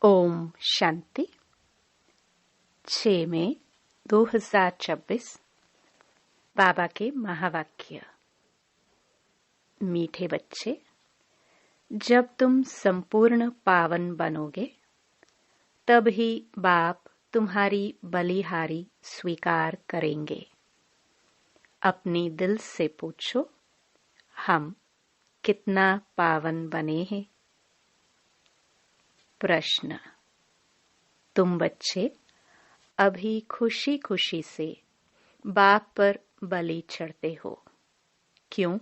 ओम शांति। 6 मई 2026। बाबा के महावाक्य। मीठे बच्चे, जब तुम संपूर्ण पावन बनोगे तब ही बाप तुम्हारी बलिहारी स्वीकार करेंगे। अपनी दिल से पूछो, हम कितना पावन बने हैं। प्रश्न, तुम बच्चे अभी खुशी खुशी से बाप पर बलि चढ़ते हो, क्यों?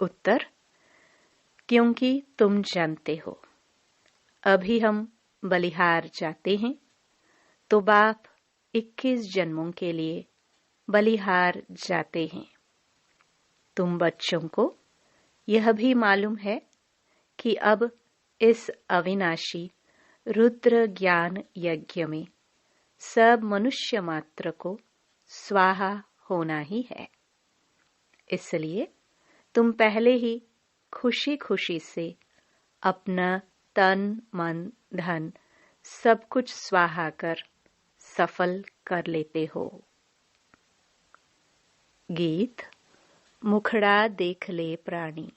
उत्तर, क्योंकि तुम जानते हो अभी हम बलिहार जाते हैं तो बाप 21 जन्मों के लिए बलिहार जाते हैं। तुम बच्चों को यह भी मालूम है कि अब इस अविनाशी रुद्र ज्ञान यज्ञ में सब मनुष्य मात्र को स्वाहा होना ही है। इसलिए तुम पहले ही खुशी खुशी से अपना तन मन धन सब कुछ स्वाहा कर सफल कर लेते हो। गीत मुखड़ा देख ले प्राणी।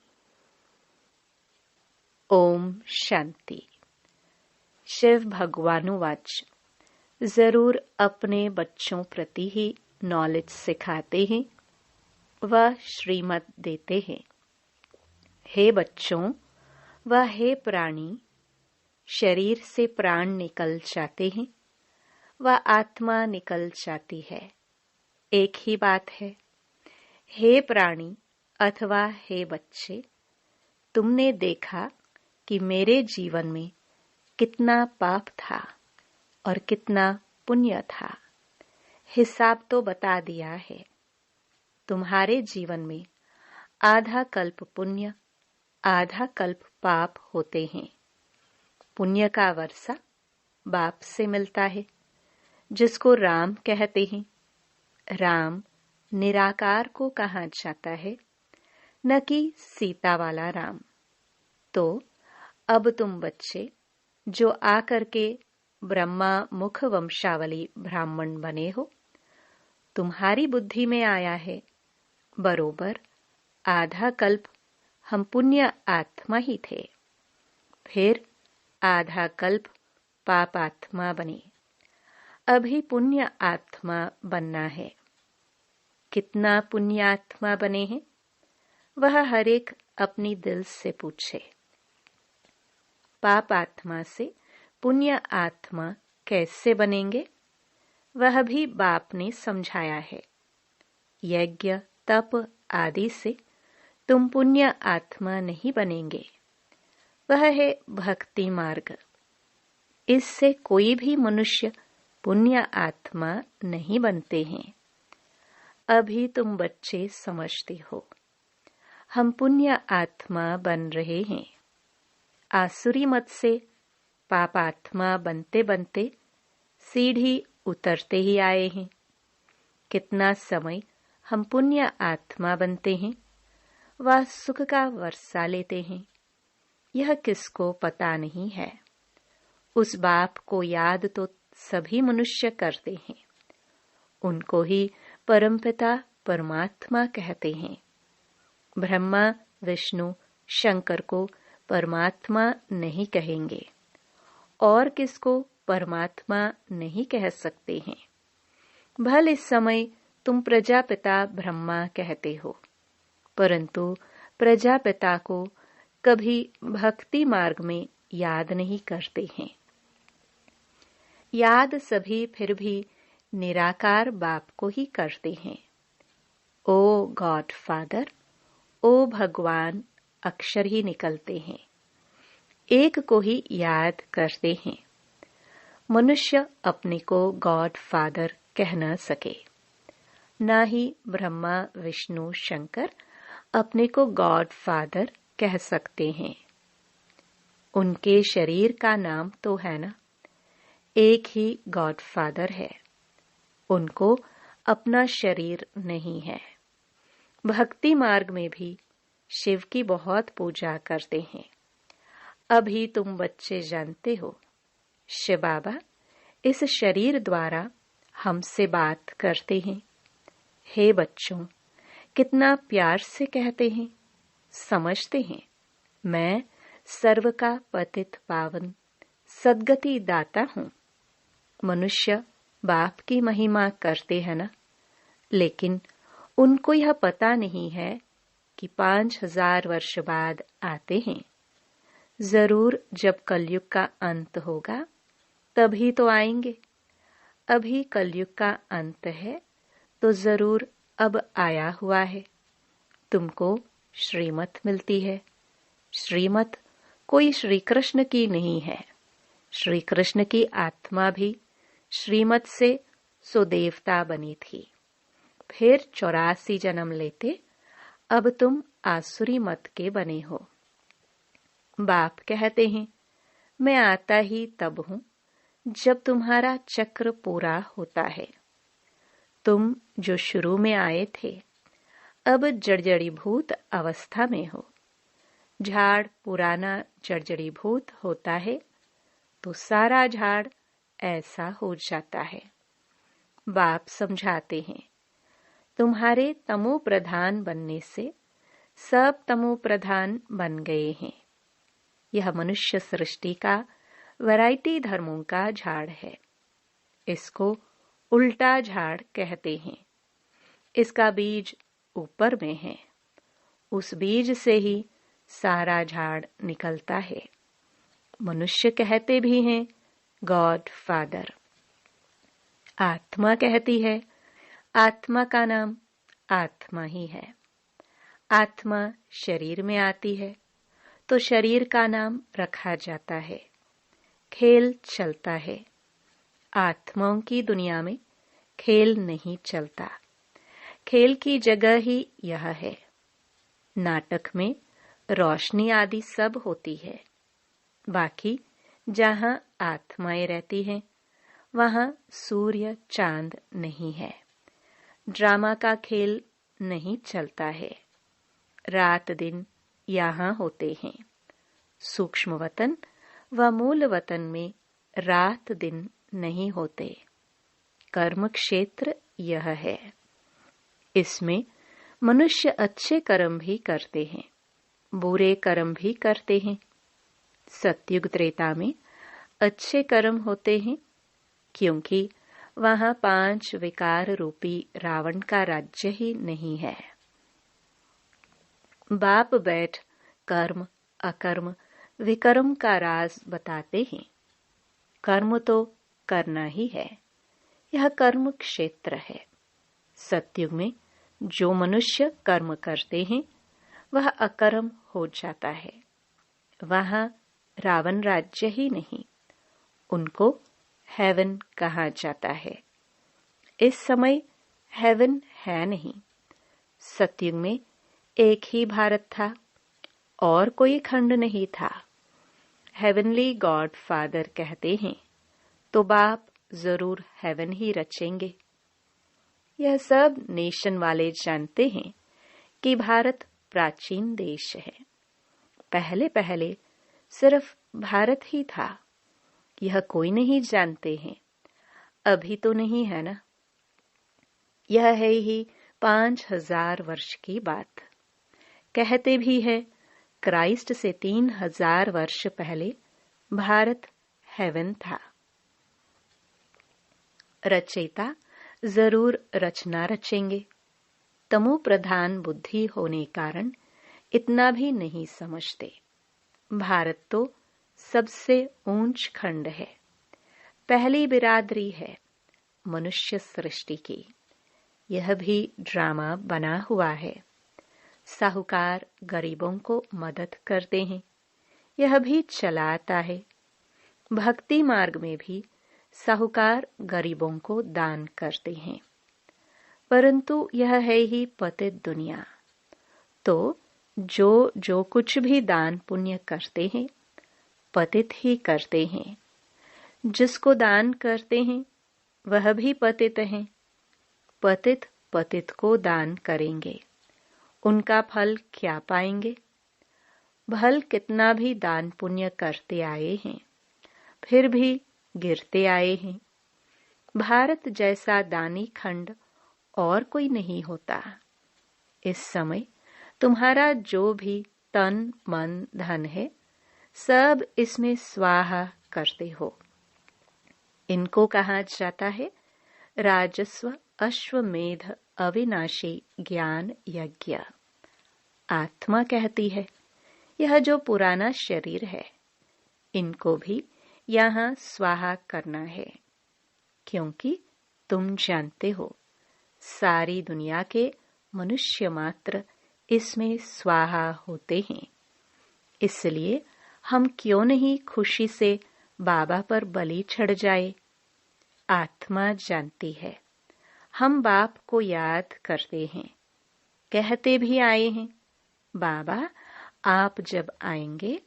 ओम शांति। शिव भगवानुवाच, जरूर अपने बच्चों प्रति ही नॉलेज सिखाते हैं व श्रीमत देते हैं। हे बच्चों व हे प्राणी, शरीर से प्राण निकल जाते हैं व आत्मा निकल जाती है, एक ही बात है। हे प्राणी अथवा हे बच्चे, तुमने देखा कि मेरे जीवन में कितना पाप था और कितना पुण्य था, हिसाब तो बता दिया है। तुम्हारे जीवन में आधा कल्प पुण्य आधा कल्प पाप होते हैं। पुण्य का वर्षा बाप से मिलता है, जिसको राम कहते हैं। राम निराकार को कहा जाता है, न कि सीता वाला राम। तो अब तुम बच्चे जो आकर के ब्रह्मा मुख वंशावली ब्राह्मण बने हो, तुम्हारी बुद्धि में आया है बरोबर आधा कल्प हम पुण्य आत्मा ही थे, फिर आधा कल्प पाप आत्मा बने। अभी पुण्य आत्मा बनना है। कितना पुण्य आत्मा बने हैं वह हर एक अपनी दिल से पूछे। पाप आत्मा से पुण्य आत्मा कैसे बनेंगे वह भी बाप ने समझाया है। यज्ञ तप आदि से तुम पुण्य आत्मा नहीं बनेंगे, वह है भक्ति मार्ग। इससे कोई भी मनुष्य पुण्य आत्मा नहीं बनते हैं। अभी तुम बच्चे समझते हो हम पुण्य आत्मा बन रहे हैं। आसुरी मत से पापात्मा बनते बनते सीढ़ी उतरते ही आए हैं। कितना समय हम पुण्य आत्मा बनते हैं व सुख का वर्षा लेते हैं, यह किसको पता नहीं है। उस बाप को याद तो सभी मनुष्य करते हैं। उनको ही परमपिता परमात्मा कहते हैं। ब्रह्मा विष्णु शंकर को परमात्मा नहीं कहेंगे और किसको परमात्मा नहीं कह सकते हैं। भले इस समय तुम प्रजापिता ब्रह्मा कहते हो, परंतु प्रजापिता को कभी भक्ति मार्ग में याद नहीं करते हैं। याद सभी फिर भी निराकार बाप को ही करते हैं। ओ गॉड फादर, ओ भगवान अक्षर ही निकलते हैं, एक को ही याद करते हैं। मनुष्य अपने को गॉड फादर कह न सके, न ही ब्रह्मा विष्णु शंकर अपने को गॉड फादर कह सकते हैं। उनके शरीर का नाम तो है ना, एक ही गॉड फादर है। उनको अपना शरीर नहीं है। भक्ति मार्ग में भी शिव की बहुत पूजा करते हैं। अभी तुम बच्चे जानते हो, शिव बाबा इस शरीर द्वारा हमसे बात करते हैं। हे बच्चों, कितना प्यार से कहते हैं, समझते हैं मैं सर्व का पतित पावन सद्गति दाता हूँ। मनुष्य बाप की महिमा करते हैं ना, लेकिन उनको यह पता नहीं है कि 5000 वर्ष बाद आते हैं। जरूर जब कलयुग का अंत होगा तभी तो आएंगे। अभी कलयुग का अंत है तो जरूर अब आया हुआ है। तुमको श्रीमत मिलती है। श्रीमत कोई श्री कृष्ण की नहीं है। श्री कृष्ण की आत्मा भी श्रीमत से सुदेवता बनी थी, फिर 84 जन्म लेते अब तुम आसुरी मत के बने हो। बाप कहते हैं मैं आता ही तब हूं जब तुम्हारा चक्र पूरा होता है। तुम जो शुरू में आए थे अब जड़जड़ीभूत अवस्था में हो। झाड़ पुराना जड़जड़ीभूत होता है तो सारा झाड़ ऐसा हो जाता है। बाप समझाते हैं तुम्हारे तमो प्रधान बनने से सब तमो प्रधान बन गए हैं। यह मनुष्य सृष्टि का वैरायटी धर्मों का झाड़ है। इसको उल्टा झाड़ कहते हैं। इसका बीज ऊपर में है, उस बीज से ही सारा झाड़ निकलता है। मनुष्य कहते भी हैं गॉड फादर। आत्मा कहती है आत्मा का नाम आत्मा ही है। आत्मा शरीर में आती है तो शरीर का नाम रखा जाता है। खेल चलता है। आत्माओं की दुनिया में खेल नहीं चलता। खेल की जगह ही यह है। नाटक में रोशनी आदि सब होती है, बाकी जहां आत्माएं रहती हैं वहां सूर्य चांद नहीं है। ड्रामा का खेल नहीं चलता है। रात दिन यहाँ होते हैं। सूक्ष्म वतन व मूल वतन में रात दिन नहीं होते। कर्म क्षेत्र यह है। इसमें मनुष्य अच्छे कर्म भी करते हैं, बुरे कर्म भी करते हैं। सतयुग त्रेता में अच्छे कर्म होते हैं क्योंकि वहां 5 विकार रूपी रावण का राज्य ही नहीं है। बाप बैठ कर्म अकर्म विकर्म का राज बताते हैं। कर्म तो करना ही है। यह कर्म क्षेत्र है। सतयुग में जो मनुष्य कर्म करते हैं वह अकर्म हो जाता है। वहां रावण राज्य ही नहीं, उनको हेवन कहा जाता है। इस समय हेवन है नहीं। सतयुग में एक ही भारत था और कोई खंड नहीं था। हेवनली गॉड फादर कहते हैं तो बाप जरूर हेवन ही रचेंगे। यह सब नेशन वाले जानते हैं कि भारत प्राचीन देश है। पहले पहले सिर्फ भारत ही था। यह कोई नहीं जानते हैं। अभी तो नहीं है ना। यह है ही 5000 वर्ष की बात। कहते भी है क्राइस्ट से 3000 वर्ष पहले भारत हेवन था। रचयिता जरूर रचना रचेंगे। तमो प्रधान बुद्धि होने कारण इतना भी नहीं समझते। भारत तो सबसे ऊंच खंड है। पहली बिरादरी है मनुष्य सृष्टि की। यह भी ड्रामा बना हुआ है। साहूकार गरीबों को मदद करते हैं, यह भी चला आता है। भक्ति मार्ग में भी साहूकार गरीबों को दान करते हैं, परंतु यह है ही पतित दुनिया। तो जो कुछ भी दान पुण्य करते हैं पतित ही करते हैं। जिसको दान करते हैं वह भी पतित हैं। पतित पतित को दान करेंगे, उनका फल क्या पाएंगे? भल कितना भी दान पुण्य करते आए हैं, फिर भी गिरते आए हैं। भारत जैसा दानी खंड और कोई नहीं होता। इस समय तुम्हारा जो भी तन मन धन है, सब इसमें स्वाहा करते हो। इनको कहा जाता है राजस्व अश्वमेध अविनाशी ज्ञान यज्ञ। आत्मा कहती है यह जो पुराना शरीर है, इनको भी यहाँ स्वाहा करना है, क्योंकि तुम जानते हो सारी दुनिया के मनुष्य मात्र इसमें स्वाहा होते हैं। इसलिए हम क्यों नहीं खुशी से बाबा पर बलि चढ़ जाए। आत्मा जानती है हम बाप को याद करते हैं, कहते भी आए हैं बाबा आप जब आएंगे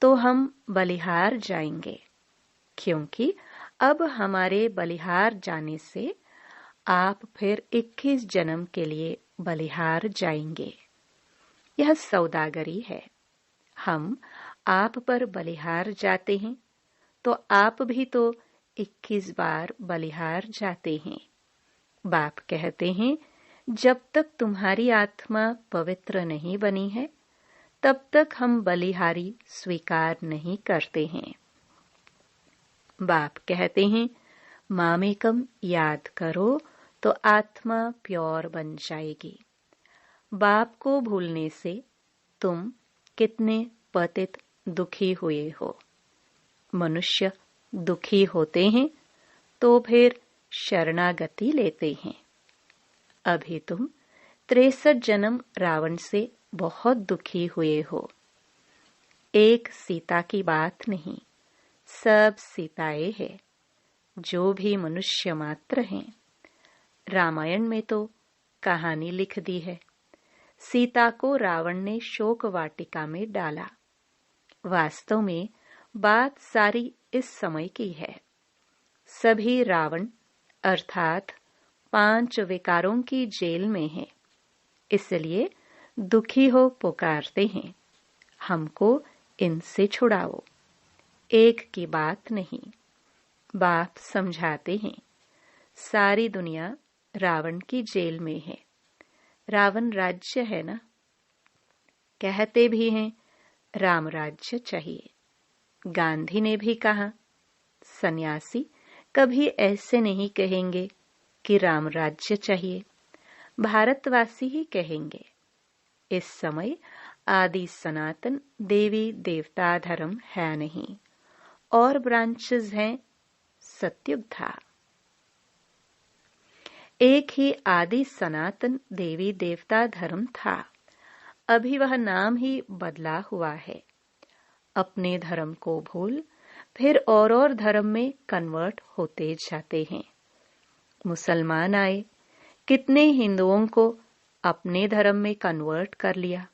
तो हम बलिहार जाएंगे, क्योंकि अब हमारे बलिहार जाने से आप फिर 21 जन्म के लिए बलिहार जाएंगे। यह सौदागरी है। हम आप पर बलिहार जाते हैं तो आप भी तो 21 बार बलिहार जाते हैं। बाप कहते हैं जब तक तुम्हारी आत्मा पवित्र नहीं बनी है, तब तक हम बलिहारी स्वीकार नहीं करते हैं। बाप कहते हैं मामेकम याद करो तो आत्मा प्योर बन जाएगी। बाप को भूलने से तुम कितने पतित दुखी हुए हो। मनुष्य दुखी होते हैं तो फिर शरणागति लेते हैं। अभी तुम 63 जन्म रावण से बहुत दुखी हुए हो। एक सीता की बात नहीं, सब सीताएं हैं, जो भी मनुष्य मात्र हैं। रामायण में तो कहानी लिख दी है, सीता को रावण ने शोक वाटिका में डाला। वास्तव में बात सारी इस समय की है। सभी रावण अर्थात 5 विकारों की जेल में हैं, इसलिए दुखी हो पुकारते हैं हमको इनसे छुड़ाओ। एक की बात नहीं, बाप समझाते हैं सारी दुनिया रावण की जेल में है। रावण राज्य है ना, कहते भी हैं राम राज्य चाहिए। गांधी ने भी कहा सन्यासी कभी ऐसे नहीं कहेंगे कि राम राज्य चाहिए, भारतवासी ही कहेंगे। इस समय आदि सनातन देवी देवता धर्म है नहीं, और ब्रांचेस हैं। सतयुग था, एक ही आदि सनातन देवी देवता धर्म था। अभी वह नाम ही बदला हुआ है। अपने धर्म को भूल फिर और धर्म में कन्वर्ट होते जाते हैं। मुसलमान आए, कितने हिंदुओं को अपने धर्म में कन्वर्ट कर लिया।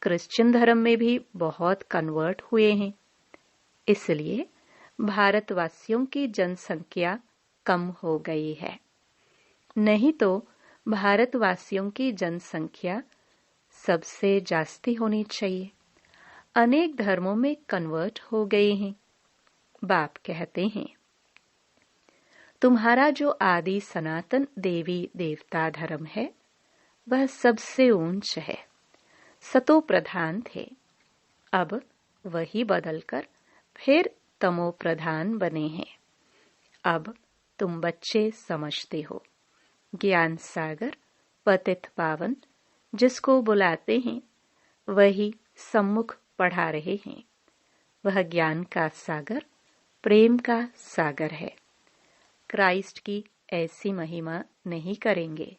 क्रिश्चियन धर्म में भी बहुत कन्वर्ट हुए हैं। इसलिए भारतवासियों की जनसंख्या कम हो गई है। नहीं तो भारतवासियों की जनसंख्या सबसे जास्ती होनी चाहिए। अनेक धर्मों में कन्वर्ट हो गए हैं। बाप कहते हैं तुम्हारा जो आदि सनातन देवी देवता धर्म है वह सबसे ऊंच है, सतो प्रधान थे। अब वही बदलकर फिर तमो प्रधान बने हैं। अब तुम बच्चे समझते हो ज्ञान सागर पतित पावन जिसको बुलाते हैं वही सम्मुख पढ़ा रहे हैं। वह ज्ञान का सागर प्रेम का सागर है। क्राइस्ट की ऐसी महिमा नहीं करेंगे।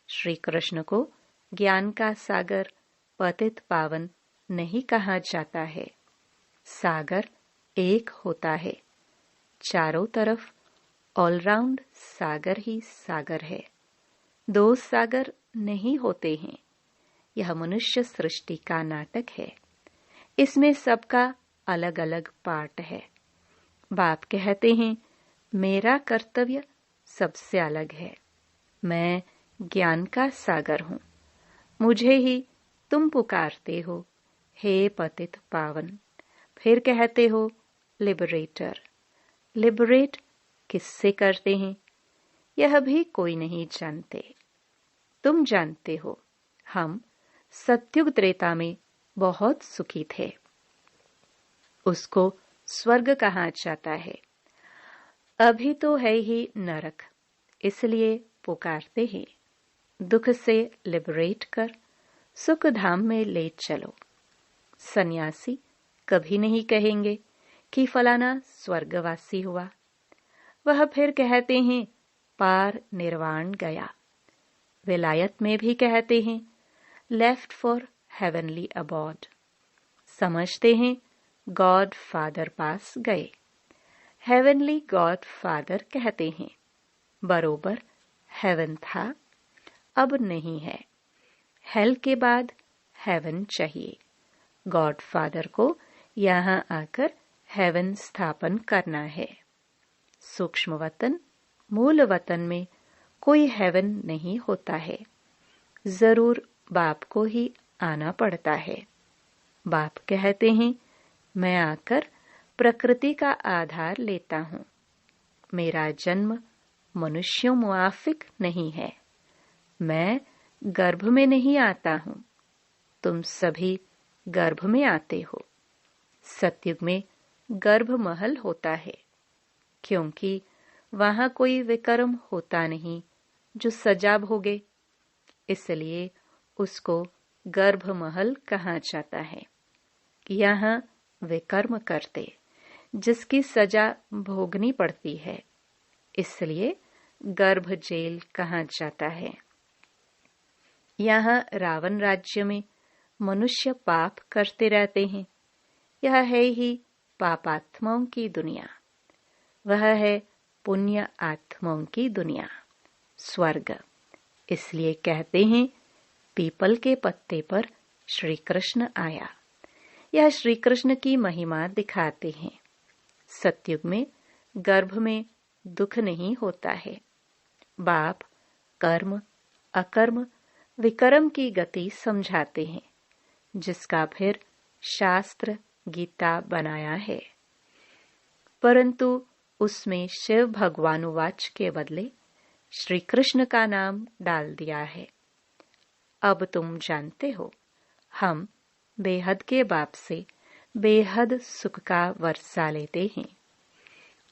श्री कृष्ण को ज्ञान का सागर पतित पावन नहीं कहा जाता है। सागर एक होता है, चारों तरफ ऑलराउंड सागर ही सागर है। 2 सागर नहीं होते हैं। यह मनुष्य सृष्टि का नाटक है। इसमें सबका अलग अलग पार्ट है। बाप कहते हैं मेरा कर्तव्य सबसे अलग है। मैं ज्ञान का सागर हूँ। मुझे ही तुम पुकारते हो हे पतित पावन। फिर कहते हो लिबरेटर। लिबरेट किससे करते हैं यह भी कोई नहीं जानते। तुम जानते हो हम सत्युग त्रेता में बहुत सुखी थे। उसको स्वर्ग कहा जाता है। अभी तो है ही नरक, इसलिए पुकारते हैं दुख से लिबरेट कर, सुख धाम में ले चलो। सन्यासी कभी नहीं कहेंगे कि फलाना स्वर्गवासी हुआ। वह फिर कहते हैं पार निर्वाण गया। विलायत में भी कहते हैं लेफ्ट फॉर हेवनली अबॉर्ड। समझते हैं गॉड फादर पास गए। हेवनली गॉड फादर कहते हैं बरोबर हेवन था, अब नहीं है। हेल के बाद हेवन चाहिए। गॉड फादर को यहाँ आकर हेवन स्थापन करना है। सूक्ष्म वतन मूल वतन में कोई हेवन नहीं होता है। जरूर बाप को ही आना पड़ता है। बाप कहते हैं मैं आकर प्रकृति का आधार लेता हूँ। मेरा जन्म मनुष्यों मुआफिक नहीं है। मैं गर्भ में नहीं आता हूँ, तुम सभी गर्भ में आते हो। सतयुग में गर्भ महल होता है, क्योंकि वहां कोई विकर्म होता नहीं जो सजा भोगे, इसलिए उसको गर्भ महल कहा जाता है। यहाँ विकर्म करते जिसकी सजा भोगनी पड़ती है, इसलिए गर्भ जेल कहा जाता है। यहाँ रावण राज्य में मनुष्य पाप करते रहते हैं। यह है ही पापात्माओं की दुनिया, वह है पुण्य आत्माओं की दुनिया, स्वर्ग। इसलिए कहते हैं पीपल के पत्ते पर श्री कृष्ण आया। यह श्री कृष्ण की महिमा दिखाते हैं। सतयुग में गर्भ में दुख नहीं होता है। बाप कर्म अकर्म विकर्म की गति समझाते हैं, जिसका फिर शास्त्र गीता बनाया है। परंतु उसमें शिव भगवानुवाच के बदले श्री कृष्ण का नाम डाल दिया है। अब तुम जानते हो हम बेहद के बाप से बेहद सुख का वर्षा लेते हैं।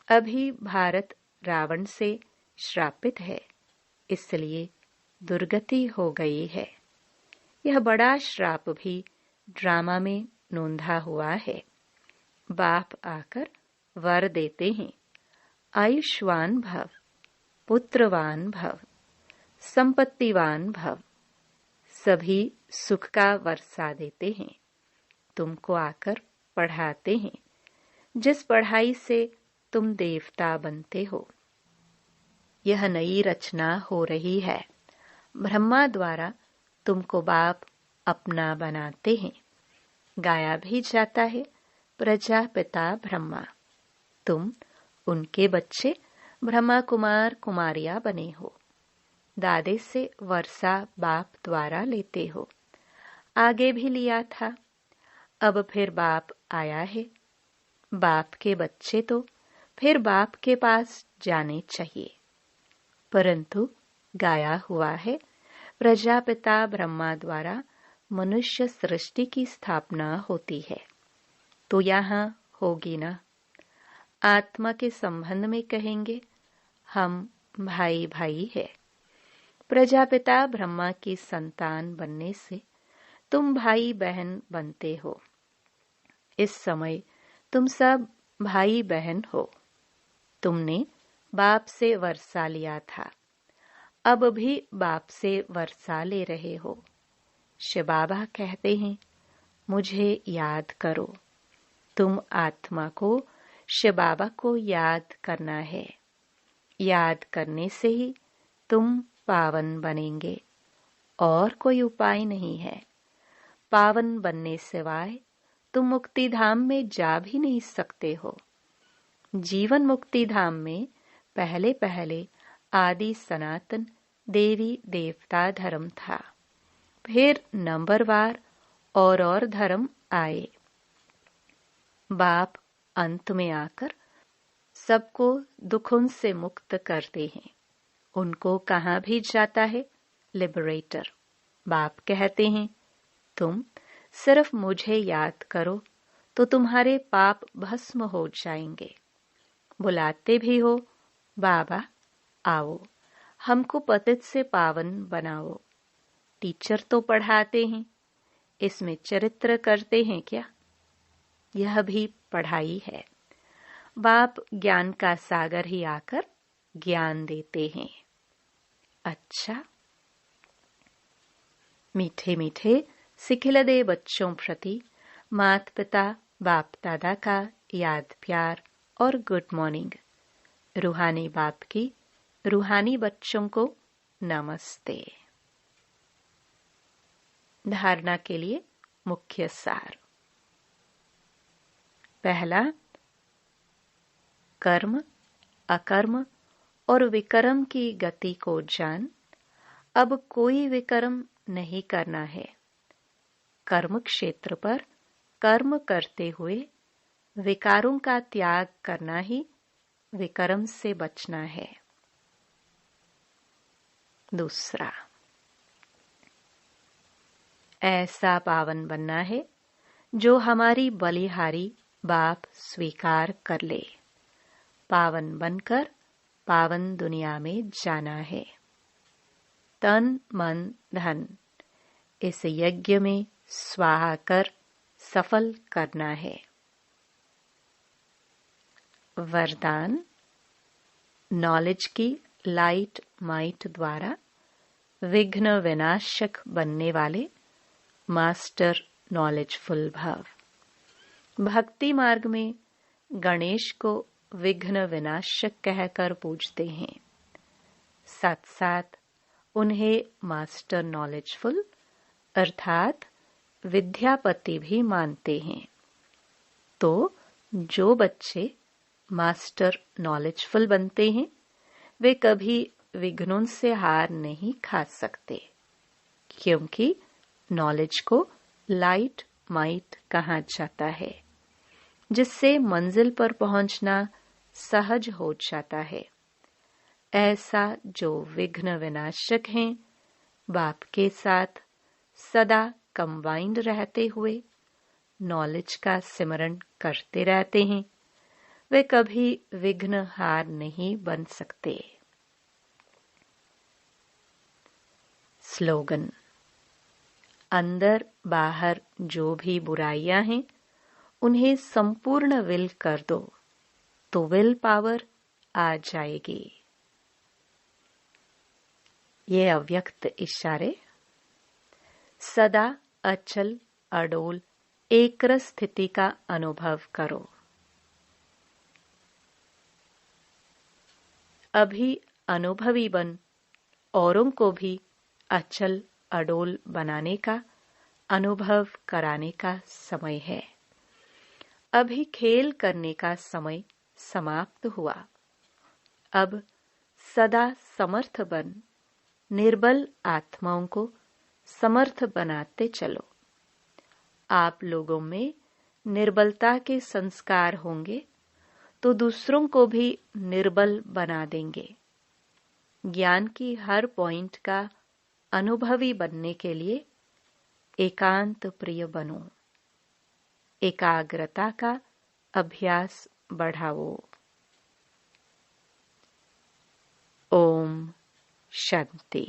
अभी भारत रावण से श्रापित है, इसलिए दुर्गति हो गई है। यह बड़ा श्राप भी ड्रामा में नोंधा हुआ है। बाप आकर वर देते हैं आयुष्वान भव, पुत्रवान भव, संपत्तिवान भव। सभी सुख का वर्षा देते हैं। तुमको आकर पढ़ाते हैं, जिस पढ़ाई से तुम देवता बनते हो। यह नई रचना हो रही है। ब्रह्मा द्वारा तुमको बाप अपना बनाते हैं। गाया भी जाता है प्रजापिता ब्रह्मा। तुम उनके बच्चे ब्रह्मा कुमार कुमारिया बने हो। दादे से वर्षा बाप द्वारा लेते हो। आगे भी लिया था, अब फिर बाप आया है। बाप के बच्चे तो फिर बाप के पास जाने चाहिए। परंतु गाया हुआ है प्रजापिता ब्रह्मा द्वारा मनुष्य सृष्टि की स्थापना होती है, तो यहाँ होगी ना। आत्मा के संबंध में कहेंगे हम भाई भाई है। प्रजापिता ब्रह्मा की संतान बनने से तुम भाई बहन बनते हो। इस समय तुम सब भाई बहन हो। तुमने बाप से वर्षा लिया था, अब भी बाप से वर्षा ले रहे हो। शिव बाबा कहते हैं मुझे याद करो। तुम आत्मा को शिव बाबा को याद करना है। याद करने से ही तुम पावन बनेंगे, और कोई उपाय नहीं है। पावन बनने सिवाय तुम मुक्ति धाम में जा भी नहीं सकते हो। जीवन मुक्ति धाम में पहले पहले आदि सनातन देवी देवता धर्म था। फिर नंबरवार और धर्म आए। बाप अंत में आकर सबको दुखों से मुक्त करते हैं। उनको कहाँ भी जाता है लिबरेटर। बाप कहते हैं, तुम सिर्फ मुझे याद करो तो तुम्हारे पाप भस्म हो जाएंगे। बुलाते भी हो, बाबा आओ हमको पतित से पावन बनाओ। टीचर तो पढ़ाते हैं, इसमें चरित्र करते हैं क्या? यह भी पढ़ाई है। बाप ज्ञान का सागर ही आकर ज्ञान देते हैं। अच्छा, मीठे मीठे सिखिलदे बच्चों प्रति माता पिता बाप दादा का याद प्यार और गुड मॉर्निंग। रूहानी बाप की रूहानी बच्चों को नमस्ते। धारणा के लिए मुख्य सार। पहला, कर्म अकर्म और विकर्म की गति को जान। अब कोई विकर्म नहीं करना है। कर्म क्षेत्र पर कर्म करते हुए विकारों का त्याग करना ही विकर्म से बचना है। दूसरा, ऐसा पावन बनना है जो हमारी बलिहारी बाप स्वीकार कर ले। पावन बनकर पावन दुनिया में जाना है। तन मन धन इस यज्ञ में स्वाहा कर सफल करना है। वरदान, नॉलेज की लाइट माइट द्वारा विघ्न विनाशक बनने वाले मास्टर नॉलेजफुल भव। भक्ति मार्ग में गणेश को विघ्न विनाशक कहकर पूजते हैं। साथ साथ उन्हें मास्टर नॉलेजफुल अर्थात विद्यापति भी मानते हैं। तो जो बच्चे मास्टर नॉलेजफुल बनते हैं वे कभी विघ्नों से हार नहीं खा सकते, क्योंकि नॉलेज को लाइट माइट कहा जाता है, जिससे मंजिल पर पहुंचना सहज हो जाता है। ऐसा जो विघ्न विनाशक हैं, बाप के साथ सदा कंबाइंड रहते हुए नॉलेज का सिमरण करते रहते हैं, वे कभी विघ्न हार नहीं बन सकते। स्लोगन, अंदर बाहर जो भी बुराइयां हैं उन्हें संपूर्ण विल कर दो तो विल पावर आ जाएगी। ये अव्यक्त इशारे सदा अचल अडोल एकरस स्थिति का अनुभव करो। अभी अनुभवी बन औरों को भी अचल अडोल बनाने का अनुभव कराने का समय है। अभी खेल करने का समय समाप्त हुआ। अब सदा समर्थ बन निर्बल आत्माओं को समर्थ बनाते चलो। आप लोगों में निर्बलता के संस्कार होंगे तो दूसरों को भी निर्बल बना देंगे। ज्ञान की हर पॉइंट का अनुभवी बनने के लिए एकांत प्रिय बनो। एकाग्रता का अभ्यास बढ़ाओ। ओम शांति।